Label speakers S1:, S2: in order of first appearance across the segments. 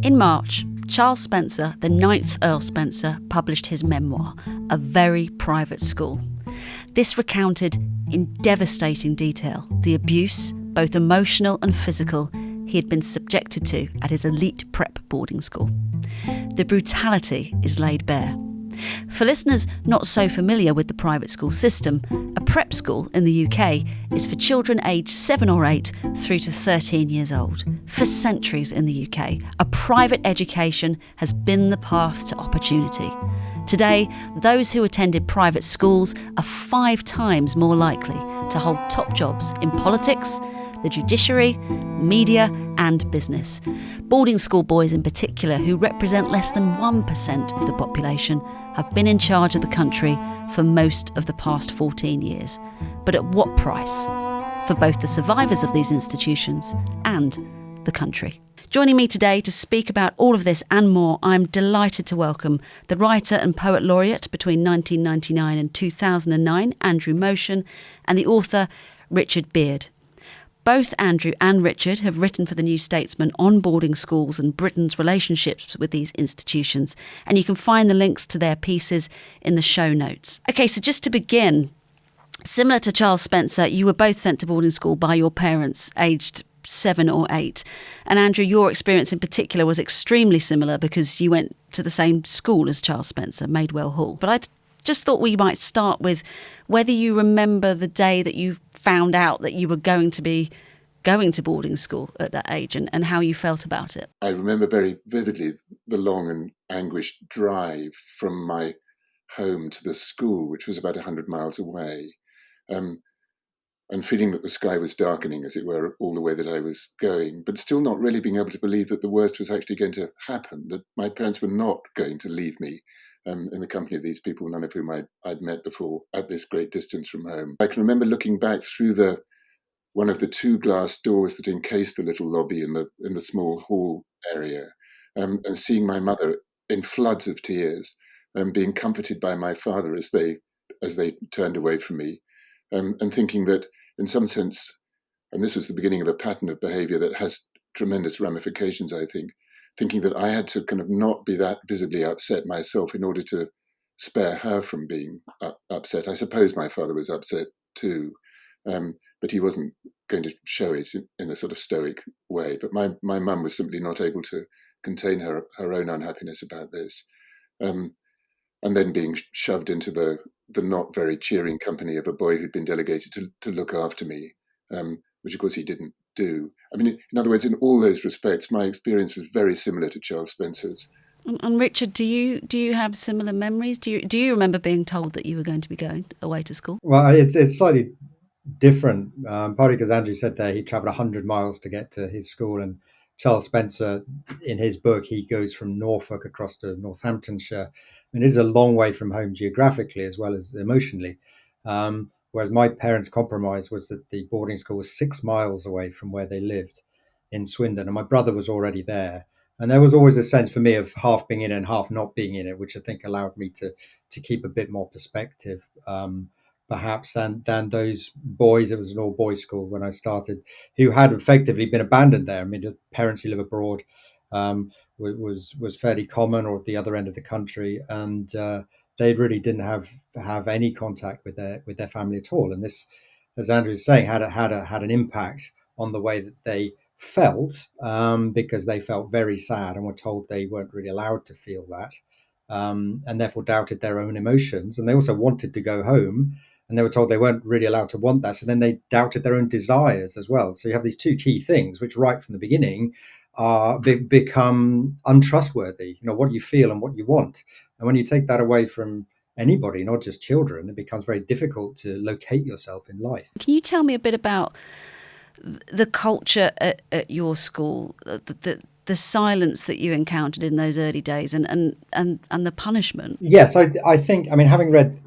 S1: In March, Charles Spencer, the ninth Earl Spencer, published his memoir, A Very Private School. This recounted in devastating detail the abuse, both emotional and physical, he had been subjected to at his elite prep boarding school. The brutality is laid bare. For listeners not so familiar with the private school system, a prep school in the UK is for children aged 7 or 8 through to 13 years old. For centuries in the UK, a private education has been the path to opportunity. Today, those who attended private schools are 5 times more likely to hold top jobs in politics, the judiciary, media and business. Boarding school boys in particular, who represent less than 1% of the population, have been in charge of the country for most of the past 14 years. But at what price? For both the survivors of these institutions and the country. Joining me today to speak about all of this and more, I'm delighted to welcome the writer and poet laureate between 1999 and 2009, Andrew Motion, and the author Richard Beard. Both Andrew and Richard have written for the New Statesman on boarding schools and Britain's relationships with these institutions, and you can find the links to their pieces in the show notes. OK, so just to begin, similar to Charles Spencer, you were both sent to boarding school by your parents aged 7 or 8. And Andrew, your experience in particular was extremely similar because you went to the same school as Charles Spencer, Maidwell Hall. But I just thought we might start with whether you remember the day that you found out that you were going to be going to boarding school at that age and how you felt about it.
S2: I remember very vividly the long and anguished drive from my home to the school, which was about 100 miles away, and feeling that the sky was darkening, as it were, all the way that I was going, but still not really being able to believe that the worst was actually going to happen, that my parents were not going to leave me in the company of these people, none of whom I'd met before, at this great distance from home. I can remember looking back through one of the 2 glass doors that encased the little lobby in the small hall area, and seeing my mother in floods of tears, being comforted by my father as they turned away from me, and thinking that in some sense, and this was the beginning of a pattern of behaviour that has tremendous ramifications, I think, thinking that I had to kind of not be that visibly upset myself in order to spare her from being upset. I suppose my father was upset too, but he wasn't going to show it in a sort of stoic way. But my mum was simply not able to contain her own unhappiness about this. And then being shoved into the not very cheering company of a boy who'd been delegated to look after me, which of course he didn't do. I mean, in other words, in all those respects, my experience was very similar to Charles Spencer's.
S1: And Richard, do you have similar memories? Do you remember being told that you were going to be going away to school?
S3: Well, it's slightly different, partly because Andrew said there he travelled 100 miles to get to his school, and Charles Spencer, in his book, he goes from Norfolk across to Northamptonshire. I mean, it is a long way from home geographically as well as emotionally. Whereas my parents' compromise was that the boarding school was 6 miles away from where they lived in Swindon, and my brother was already there. And there was always a sense for me of half being in it and half not being in it, which I think allowed me to keep a bit more perspective, perhaps, than those boys. It was an all-boys school when I started, who had effectively been abandoned there. I mean, the parents who live abroad was fairly common, or at the other end of the country, and they really didn't have any contact with their family at all. And this, as Andrew was saying, had an impact on the way that they felt, because they felt very sad and were told they weren't really allowed to feel that, and therefore doubted their own emotions. And they also wanted to go home, and they were told they weren't really allowed to want that. So then they doubted their own desires as well. So you have these 2 key things, which right from the beginning become untrustworthy. You know, what you feel and what you want. And when you take that away from anybody, not just children, it becomes very difficult to locate yourself in life.
S1: Can you tell me a bit about the culture at your school, the silence that you encountered in those early days, and the punishment?
S3: Yes, I think, I mean, having read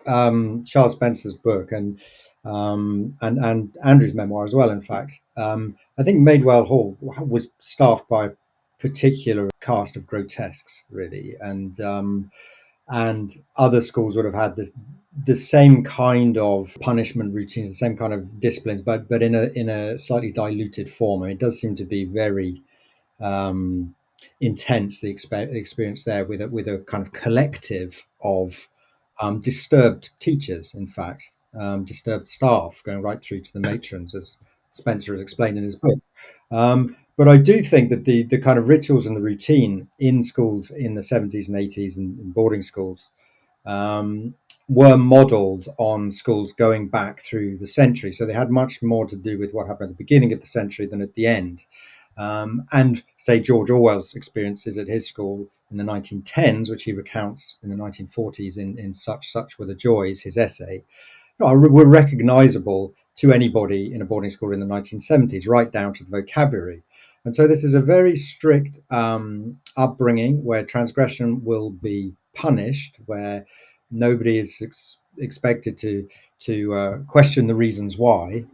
S3: Charles Spencer's book and Andrew's memoir as well, in fact, I think Maidwell Hall was staffed by a particular cast of grotesques, really, and other schools would have had the same kind of punishment routines, the same kind of disciplines, but in a slightly diluted form. I mean, it does seem to be very intense the experience there with a kind of collective of disturbed teachers, in fact, disturbed staff, going right through to the matrons, as Spencer has explained in his book. But I do think that the kind of rituals and the routine in schools in the 70s and 80s and in boarding schools um, were modelled on schools going back through the century. So they had much more to do with what happened at the beginning of the century than at the end. And say George Orwell's experiences at his school in the 1910s, which he recounts in the 1940s in Such Were the Joys, his essay, were recognizable to anybody in a boarding school in the 1970s, right down to the vocabulary. And so this is a very strict upbringing where transgression will be punished, where nobody is expected to question the reasons why.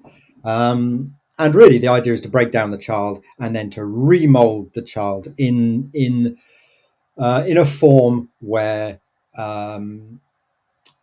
S3: And really, the idea is to break down the child and then to remold the child in a form where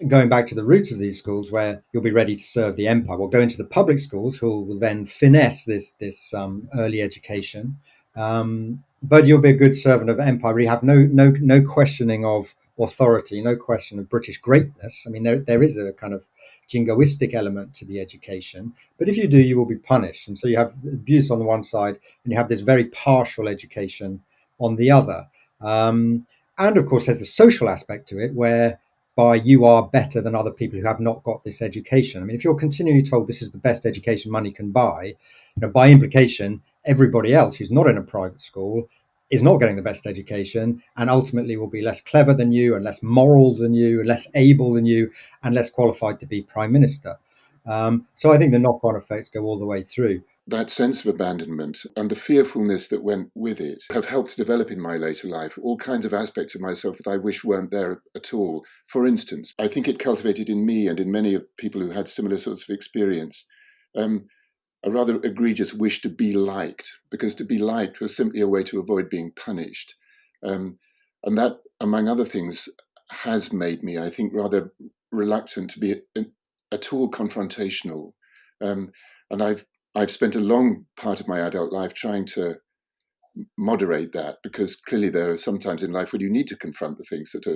S3: going back to the roots of these schools, where you'll be ready to serve the empire. We'll go into the public schools, who will then finesse this early education, but you'll be a good servant of empire. You have no questioning of authority, no question of British greatness. I mean, there is a kind of jingoistic element to the education, but if you do, you will be punished. And so you have abuse on the one side, and you have this very partial education on the other. And of course, there's a social aspect to it, where by you are better than other people who have not got this education. I mean, if you're continually told this is the best education money can buy, by implication, everybody else who's not in a private school is not getting the best education and ultimately will be less clever than you and less moral than you and less able than you and less qualified to be prime minister. So I think the knock-on effects go all the way through.
S2: That sense of abandonment and the fearfulness that went with it have helped to develop in my later life all kinds of aspects of myself that I wish weren't there at all. For instance, I think it cultivated in me and in many of people who had similar sorts of experience a rather egregious wish to be liked, because to be liked was simply a way to avoid being punished. And that, among other things, has made me, I think, rather reluctant to be at all confrontational. And I've spent a long part of my adult life trying to moderate that, because clearly there are some times in life when you need to confront the things that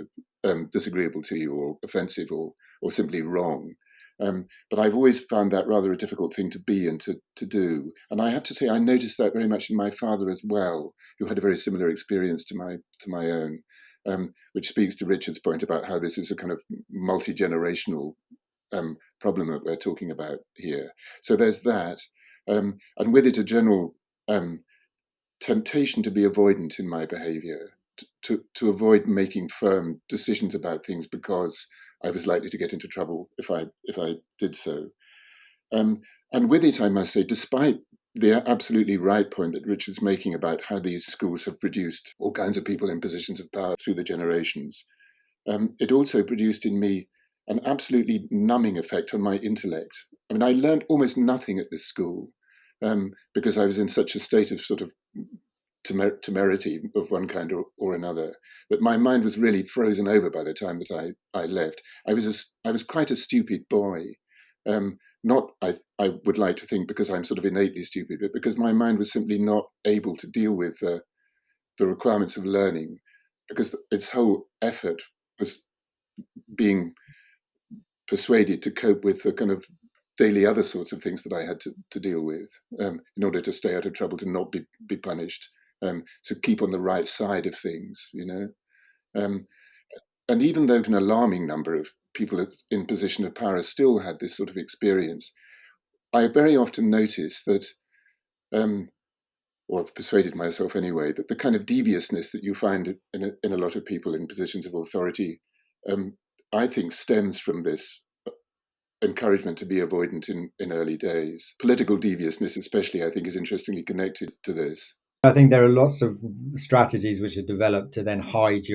S2: are disagreeable to you or offensive or simply wrong. But I've always found that rather a difficult thing to be and to do. And I have to say, I noticed that very much in my father as well, who had a very similar experience to my own, which speaks to Richard's point about how this is a kind of multi-generational problem that we're talking about here. So there's that. And with it, a general temptation to be avoidant in my behavior, to avoid making firm decisions about things because I was likely to get into trouble if I did so. And with it, I must say, despite the absolutely right point that Richard's making about how these schools have produced all kinds of people in positions of power through the generations, it also produced in me an absolutely numbing effect on my intellect. I mean, I learned almost nothing at this school because I was in such a state of sort of temerity of one kind or another, that my mind was really frozen over by the time that I left. I was quite a stupid boy. Not, I would like to think, because I'm sort of innately stupid, but because my mind was simply not able to deal with the requirements of learning, because its whole effort was being persuaded to cope with the kind of daily other sorts of things that I had to deal with in order to stay out of trouble, to not be punished, to keep on the right side of things, you know. And even though an alarming number of people in position of power still had this sort of experience, I very often notice that, or I've persuaded myself anyway, that the kind of deviousness that you find in a lot of people in positions of authority, I think stems from this encouragement to be avoidant in early days. Political deviousness, especially, I think, is interestingly connected to this.
S3: I think there are lots of strategies which are developed to then hide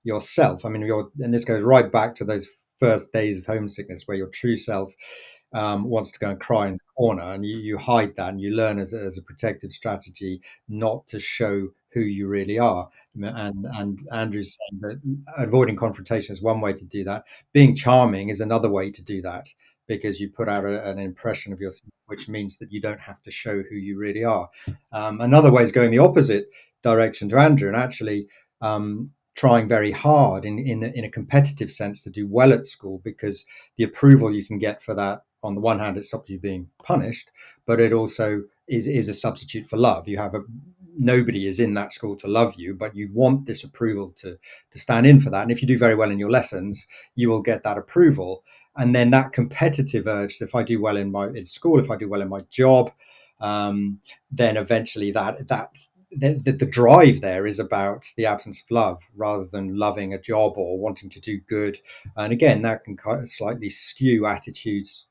S3: yourself. I mean, and this goes right back to those first days of homesickness, where your true self wants to go and cry in the corner, and you hide that, and you learn as a protective strategy not to show who you really are. And Andrew's saying that avoiding confrontation is one way to do that. Being charming is another way to do that, because you put out an impression of yourself, which means that you don't have to show who you really are. Another way is going the opposite direction to Andrew, and actually trying very hard in a competitive sense to do well at school, because the approval you can get for that, on the one hand, it stops you being punished, but it also is a substitute for love. Nobody is in that school to love you, but you want this approval to stand in for that. And if you do very well in your lessons, you will get that approval. And then that competitive urge, if I do well in school, if I do well in my job, then eventually the drive there is about the absence of love rather than loving a job or wanting to do good. And again, that can kind of slightly skew attitudes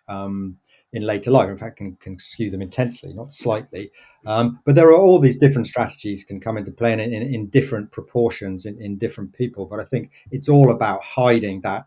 S3: in later life. In fact, can skew them intensely, not slightly. But there are all these different strategies can come into play in different proportions in different people. But I think it's all about hiding that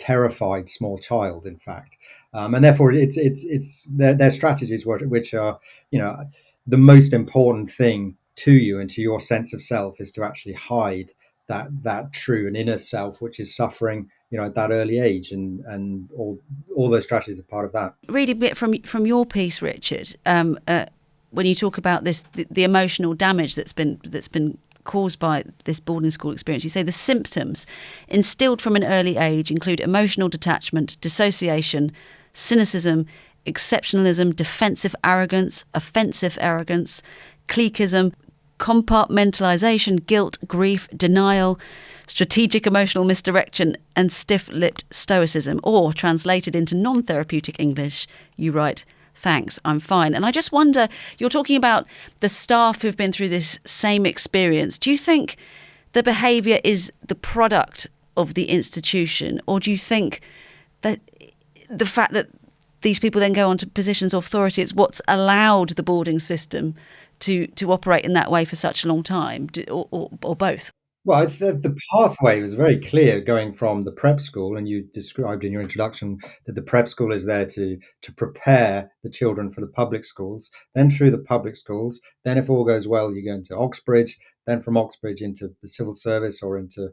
S3: terrified small child, in fact, and therefore it's their strategies which are, the most important thing to you and to your sense of self is to actually hide that true and inner self which is suffering, at that early age, and all those strategies are part of that.
S1: Reading a bit from your piece, Richard, when you talk about this, the emotional damage that's been caused by this boarding school experience, you say the symptoms instilled from an early age include emotional detachment, dissociation, cynicism, exceptionalism, defensive arrogance, offensive arrogance, cliquism, compartmentalization, guilt, grief, denial, strategic emotional misdirection, and stiff-lipped stoicism. Or, translated into non-therapeutic English, you write, "Thanks, I'm fine." And I just wonder, you're talking about the staff who've been through this same experience. Do you think the behaviour is the product of the institution, or do you think that the fact that these people then go on to positions of authority, it's what's allowed the boarding system to operate in that way for such a long time, or both?
S3: Well, the pathway was very clear going from the prep school, and you described in your introduction that the prep school is there to prepare the children for the public schools, then through the public schools, then if all goes well, you go into Oxbridge, then from Oxbridge into the civil service, or into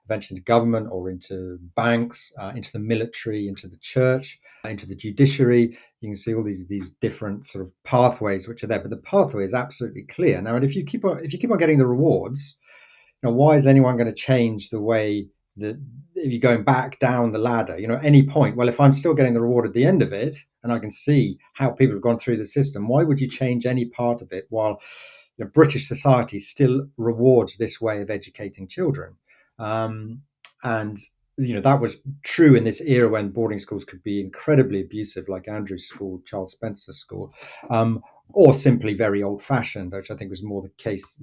S3: eventually government, or into banks, into the military, into the church, into the judiciary. You can see all these different sort of pathways which are there, but the pathway is absolutely clear now. And if you keep on getting the rewards, why is anyone going to change the way that you're going back down the ladder? At any point, well, if I'm still getting the reward at the end of it, and I can see how people have gone through the system, why would you change any part of it while British society still rewards this way of educating children? And that was true in this era when boarding schools could be incredibly abusive, like Andrew's school, Charles Spencer's school, or simply very old-fashioned, which I think was more the case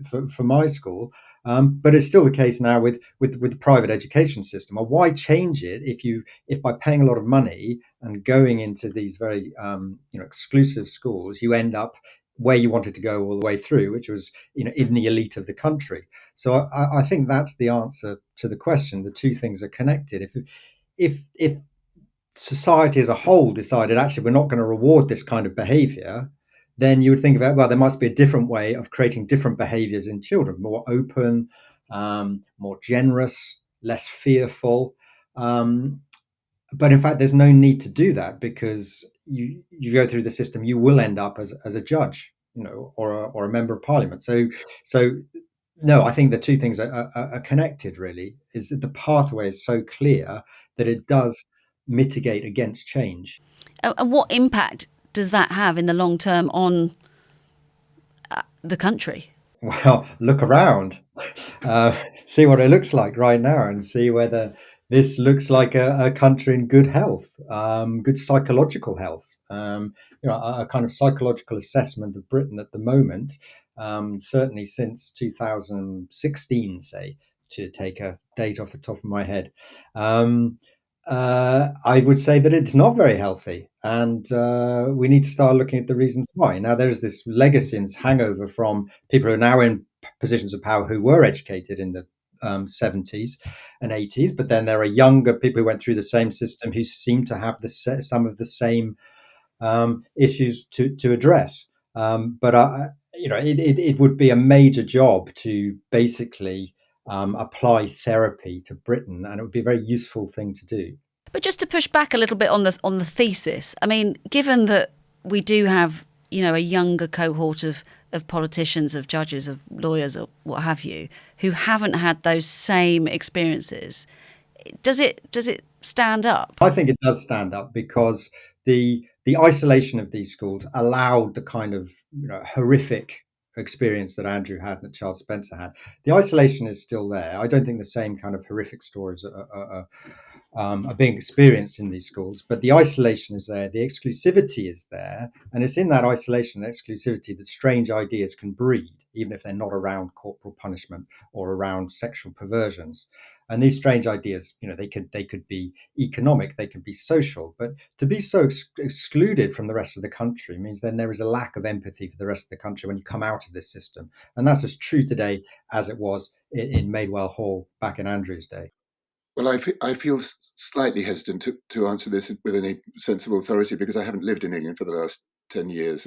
S3: for my school. But it's still the case now with the private education system. Or why change it if by paying a lot of money and going into these very exclusive schools, you end up where you wanted to go all the way through, which was in the elite of the country. So I think that's the answer to the question. The two things are connected. If society as a whole decided actually we're not going to reward this kind of behaviour, then you would think about, well, there must be a different way of creating different behaviours in children, more open, more generous, less fearful. But in fact, there's no need to do that, because you go through the system, you will end up as a judge, or a member of parliament. So no, I think the two things are connected. Really, is that the pathway is so clear that it does mitigate against change.
S1: And what impact does that have in the long term on the country?
S3: Well, look around, see what it looks like right now, and see whether this looks like a country in good health, good psychological health. A kind of psychological assessment of Britain at the moment, certainly since 2016, say, to take a date off the top of my head. I would say that it's not very healthy, and we need to start looking at the reasons why. Now, there's this legacy and hangover from people who are now in positions of power who were educated in the 70s and 80s, but then there are younger people who went through the same system who seem to have some of the same issues to address. But it would be a major job to basically apply therapy to Britain, and it would be a very useful thing to do.
S1: But just to push back a little bit on the thesis, I mean, given that we do have a younger cohort of of politicians, of judges, of lawyers, or what have you, who haven't had those same experiences. Does it stand up?
S3: I think it does stand up because the isolation of these schools allowed the kind of horrific experience that Andrew had and that Charles Spencer had. The isolation is still there. I don't think the same kind of horrific stories are being experienced in these schools, but the isolation is there, the exclusivity is there, and it's in that isolation and exclusivity that strange ideas can breed, even if they're not around corporal punishment or around sexual perversions. And these strange ideas, they could be economic, they could be social, but to be so excluded from the rest of the country means then there is a lack of empathy for the rest of the country when you come out of this system, and that's as true today as it was in Maidwell Hall back in Andrew's day.
S2: Well, I feel slightly hesitant to answer this with any sense of authority because I haven't lived in England for the last 10 years.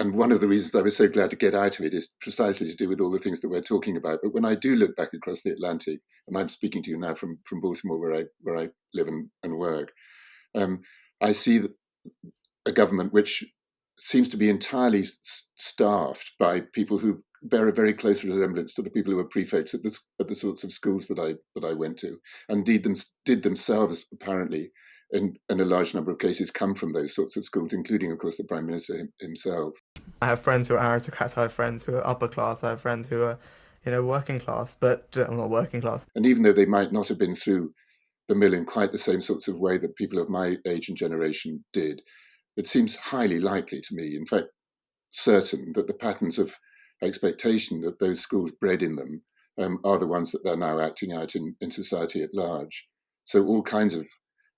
S2: And one of the reasons I was so glad to get out of it is precisely to do with all the things that we're talking about. But when I do look back across the Atlantic, and I'm speaking to you now from Baltimore, where I live and work, I see a government which seems to be entirely staffed by people who bear a very close resemblance to the people who were prefects at the sorts of schools that I went to, and did themselves apparently in a large number of cases come from those sorts of schools, including of course the Prime Minister himself.
S4: I have friends who are aristocrats, I have friends who are upper class, I have friends who are working class, but not working class.
S2: And even though they might not have been through the mill in quite the same sorts of way that people of my age and generation did, it seems highly likely to me, in fact certain, that the patterns of expectation that those schools bred in them are the ones that they're now acting out in society at large. So all kinds of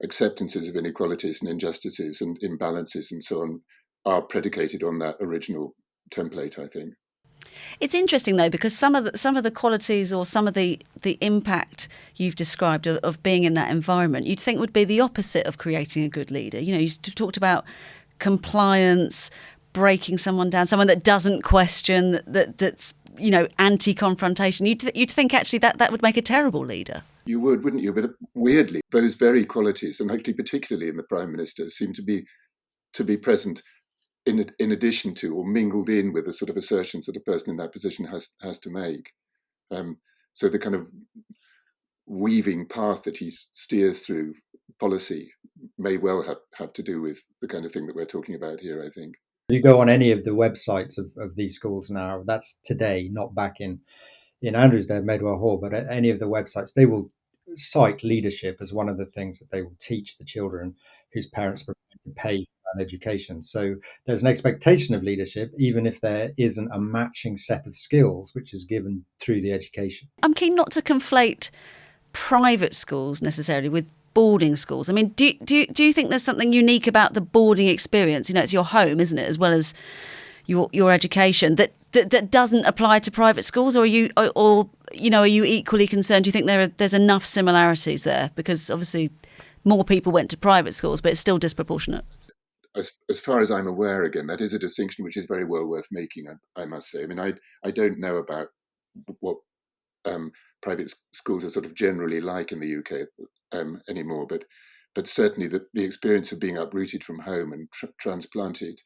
S2: acceptances of inequalities and injustices and imbalances and so on are predicated on that original template, I think.
S1: It's interesting though, because some of the qualities or some of the impact you've described of being in that environment, you'd think would be the opposite of creating a good leader. You talked about compliance, breaking someone down, someone that doesn't question, that's anti-confrontation. You'd think actually that would make a terrible leader.
S2: You would, wouldn't you? But weirdly, those very qualities, and actually particularly in the Prime Minister, seem to be present in addition to or mingled in with the sort of assertions that a person in that position has to make. So the kind of weaving path that he steers through policy may well have to do with the kind of thing that we're talking about here, I think.
S3: You go on any of the websites of these schools now, that's today, not back in Andrew's day, Maidwell Hall, but at any of the websites, they will cite leadership as one of the things that they will teach the children whose parents are prepared to pay for an education. So there's an expectation of leadership, even if there isn't a matching set of skills which is given through the education.
S1: I'm keen not to conflate private schools necessarily with boarding schools. I mean, do you think there's something unique about the boarding experience? It's your home, isn't it, as well as your education that doesn't apply to private schools, or are you equally concerned? Do you think there's enough similarities there? Because obviously more people went to private schools, but it's still disproportionate.
S2: As far as I'm aware, again, that is a distinction which is very well worth making, I must say. I mean, I don't know about what private schools are sort of generally like in the UK anymore, but certainly the experience of being uprooted from home and transplanted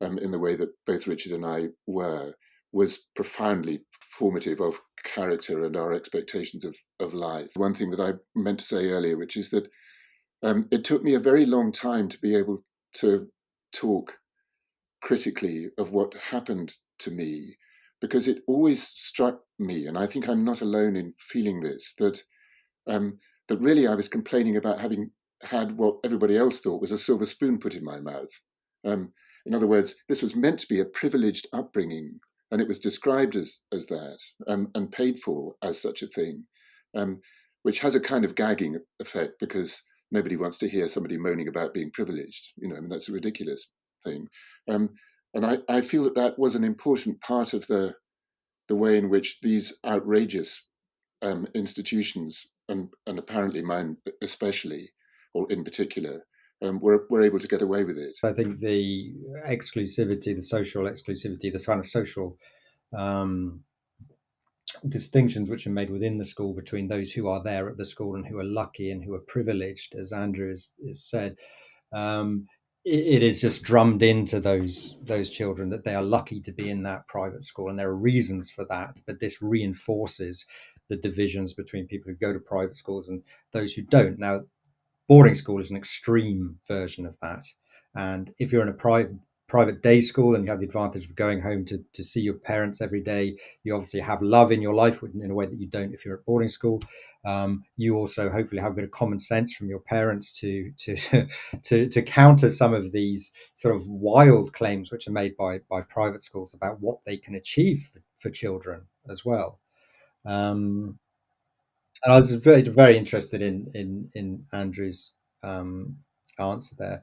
S2: in the way that both Richard and I were was profoundly formative of character and our expectations of life. One thing that I meant to say earlier, which is that it took me a very long time to be able to talk critically of what happened to me, because it always struck me, and I think I'm not alone in feeling this, that really I was complaining about having had what everybody else thought was a silver spoon put in my mouth. In other words, this was meant to be a privileged upbringing, and it was described as that and paid for as such a thing, which has a kind of gagging effect because nobody wants to hear somebody moaning about being privileged. I mean, that's a ridiculous thing. And I feel that was an important part of the way in which these outrageous institutions, and apparently mine especially, or in particular, were able to get away with it.
S3: I think the exclusivity, the social exclusivity, the kind of social distinctions which are made within the school between those who are there at the school and who are lucky and who are privileged, as Andrew has said, it is just drummed into those children that they are lucky to be in that private school, and there are reasons for that. But this reinforces the divisions between people who go to private schools and those who don't. Now, boarding school is an extreme version of that. And if you're in a private day school and you have the advantage of going home to see your parents every day, you obviously have love in your life in a way that you don't if you're at boarding school. You also hopefully have a bit of common sense from your parents to counter some of these sort of wild claims which are made by private schools about what they can achieve for children as well. And I was very interested in Andrew's um, answer there,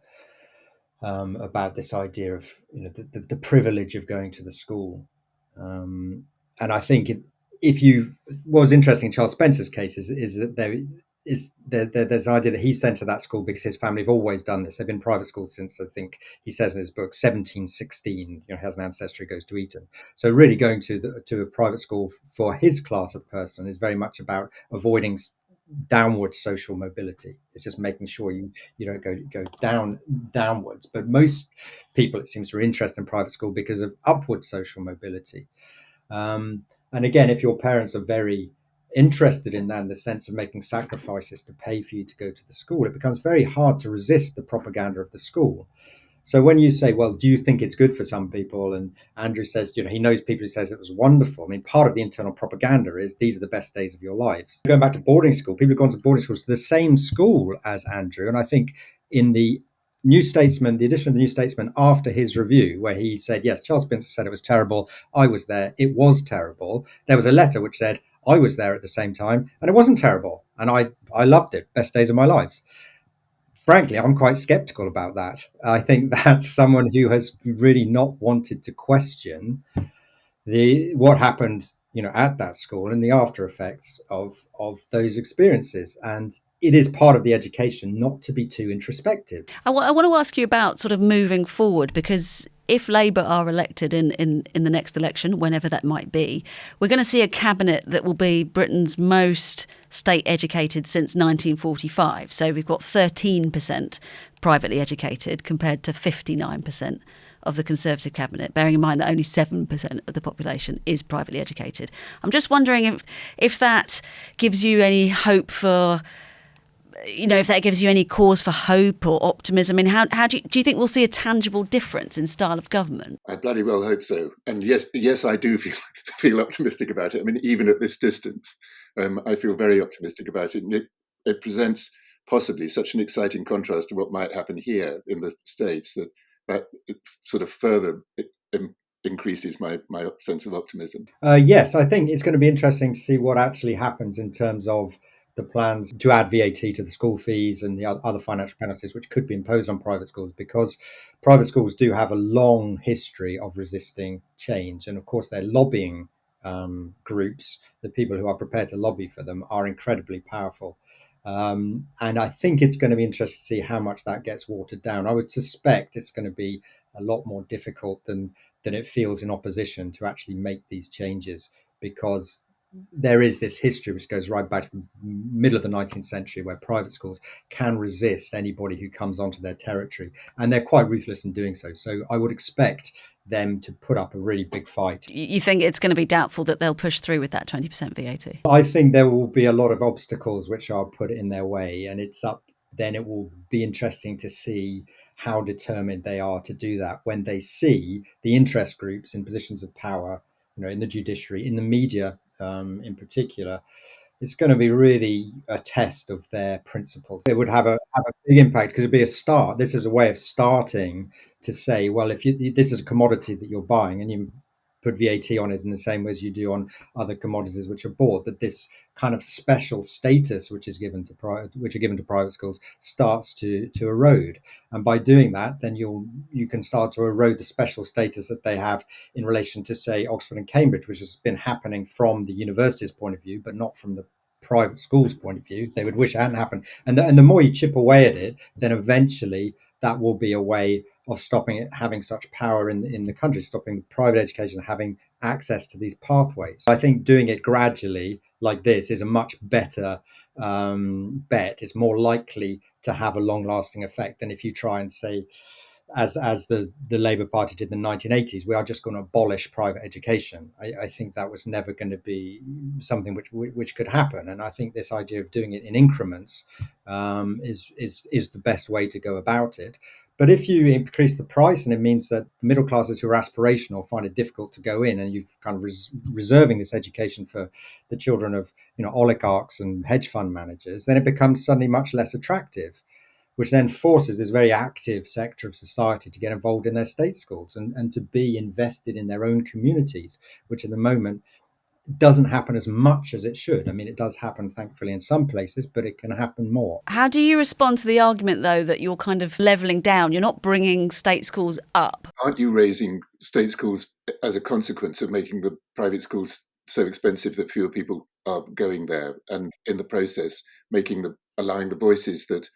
S3: about this idea of the privilege of going to the school, and I think if you what was interesting in Charles Spencer's case is that there's an idea that he's sent to that school because his family have always done this. They've been private schools since, I think he says in his book, 1716. He has an ancestry, goes to Eton. So really going to a private school for his class of person is very much about avoiding downward social mobility. It's just making sure you don't go downwards. But most people, it seems, are interested in private school because of upward social mobility. And again, if your parents are very interested in that, in the sense of making sacrifices to pay for you to go to the school, it becomes very hard to resist the propaganda of the school. So when you say, well, do you think it's good for some people? And Andrew says, he knows people who says it was wonderful. I mean, part of the internal propaganda is these are the best days of your lives. Going back to boarding school, people have gone to boarding schools to the same school as Andrew. And I think in the New Statesman, the edition of the New Statesman after his review, where he said, yes, Charles Spencer said it was terrible. I was there. It was terrible. There was a letter which said, I was there at the same time and it wasn't terrible. And I loved it. Best days of my lives. Frankly, I'm quite skeptical about that. I think that's someone who has really not wanted to question what happened, at that school and the after effects of those experiences. And it is part of the education not to be too introspective.
S1: I want to ask you about sort of moving forward, because if Labour are elected in the next election, whenever that might be, we're going to see a cabinet that will be Britain's most state educated since 1945. So we've got 13% privately educated compared to 59% of the Conservative cabinet, bearing in mind that only 7% of the population is privately educated. I'm just wondering if that gives you any hope for, if that gives you any cause for hope or optimism. I mean, how do you think we'll see a tangible difference in style of government?
S2: I bloody well hope so. And yes, I do feel optimistic about it. I mean, even at this distance, I feel very optimistic about it. And it presents possibly such an exciting contrast to what might happen here in the States that it sort of further increases my sense of optimism.
S3: Yes, I think it's going to be interesting to see what actually happens in terms of the plans to add VAT to the school fees and the other financial penalties which could be imposed on private schools, because private schools do have a long history of resisting change. And of course, their lobbying groups, the people who are prepared to lobby for them, are incredibly powerful. And I think it's going to be interesting to see how much that gets watered down. I would suspect it's going to be a lot more difficult than it feels in opposition to actually make these changes, because there is this history which goes right back to the middle of the 19th century where private schools can resist anybody who comes onto their territory, and they're quite ruthless in doing so. So I would expect them to put up a really big fight.
S1: You think it's going to be doubtful that they'll push through with that 20% VAT?
S3: I think there will be a lot of obstacles which are put in their way, and then it will be interesting to see how determined they are to do that when they see the interest groups in positions of power, in the judiciary, in the media, in particular. It's going to be really a test of their principles. It would have a big impact because it'd be a start. This is a way of starting to say, well, if this is a commodity that you're buying and you put VAT on it in the same way as you do on other commodities which are bought, that this kind of special status which are given to private schools starts to erode. And by doing that, then you can start to erode the special status that they have in relation to, say, Oxford and Cambridge, which has been happening from the university's point of view, but not from the private schools' point of view. They would wish it hadn't happened. And the more you chip away at it, then eventually that will be a way of stopping it having such power in the country, stopping private education having access to these pathways. I think doing it gradually like this is a much better bet. It's more likely to have a long-lasting effect than if you try and say, as the Labour Party did in the 1980s, we are just going to abolish private education. I think that was never going to be something which could happen. And I think this idea of doing it in increments is the best way to go about it. But if you increase the price, and it means that the middle classes who are aspirational find it difficult to go in, and you've kind of reserving this education for the children of oligarchs and hedge fund managers, then it becomes suddenly much less attractive, which then forces this very active sector of society to get involved in their state schools and to be invested in their own communities, which at the moment doesn't happen as much as it should. I mean, it does happen, thankfully, in some places, but it can happen more.
S1: How do you respond to the argument, though, that you're kind of levelling down? You're not bringing state schools up.
S2: Aren't you raising state schools as a consequence of making the private schools so expensive that fewer people are going there, and in the process allowing the voices that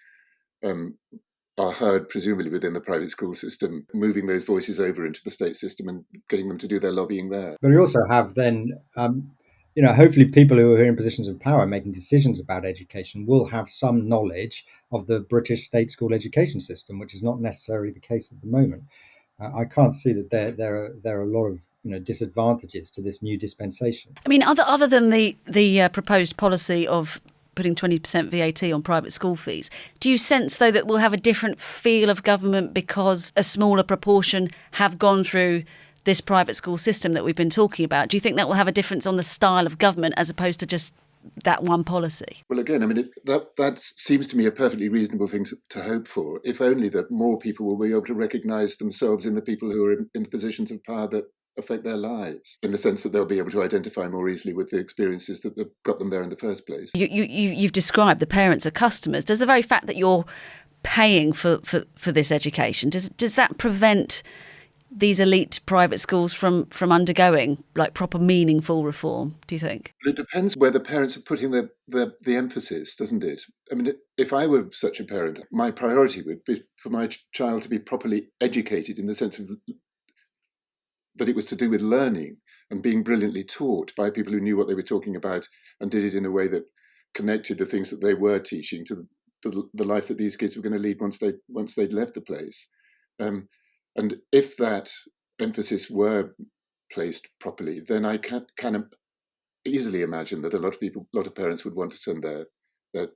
S2: are heard presumably within the private school system, moving those voices over into the state system and getting them to do their lobbying there?
S3: But we also have then, hopefully people who are in positions of power making decisions about education will have some knowledge of the British state school education system, which is not necessarily the case at the moment. I can't see that there are a lot of disadvantages to this new dispensation.
S1: I mean, other than the proposed policy of putting 20% VAT on private school fees, do you sense, though, that we'll have a different feel of government because a smaller proportion have gone through this private school system that we've been talking about? Do you think that will have a difference on the style of government as opposed to just that one policy?
S2: Well, again, I mean, that seems to me a perfectly reasonable thing to hope for, if only that more people will be able to recognise themselves in the people who are in positions of power that affect their lives, in the sense that they'll be able to identify more easily with the experiences that got them there in the first place.
S1: You've described the parents are customers. Does the very fact that you're paying for this education, does that prevent these elite private schools from undergoing like proper meaningful reform, do you think?
S2: But it depends where the parents are putting the emphasis, doesn't it? I mean, if I were such a parent, my priority would be for my child to be properly educated, in the sense of that it was to do with learning and being brilliantly taught by people who knew what they were talking about and did it in a way that connected the things that they were teaching to the life that these kids were going to lead once they'd left the place. And if that emphasis were placed properly, then I can kind of easily imagine that a lot of parents would want to send their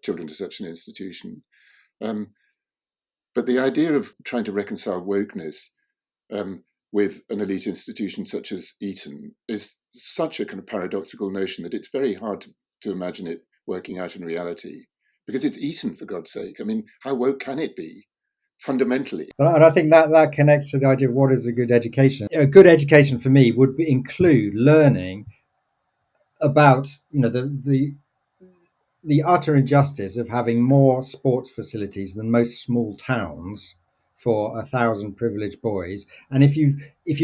S2: children to such an institution. But the idea of trying to reconcile wokeness with an elite institution such as Eton is such a kind of paradoxical notion that it's very hard to imagine it working out in reality, because it's Eton, for God's sake. I mean, how woke can it be, fundamentally?
S3: And I think that connects to the idea of what is a good education. A good education for me would include learning about the utter injustice of having more sports facilities than most small towns for 1,000 privileged boys. And if you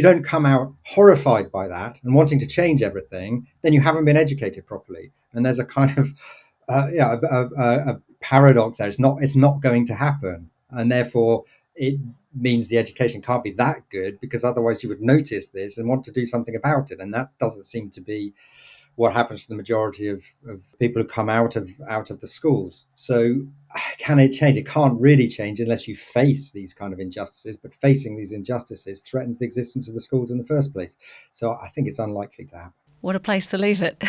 S3: don't come out horrified by that and wanting to change everything, then you haven't been educated properly. And there's a kind of a paradox there. It's not going to happen, and therefore it means the education can't be that good, because otherwise you would notice this and want to do something about it. And that doesn't seem to be what happens to the majority of people who come out of the schools. So can it change? It can't really change unless you face these kind of injustices, but facing these injustices threatens the existence of the schools in the first place. So I think it's unlikely to happen.
S1: What a place to leave it.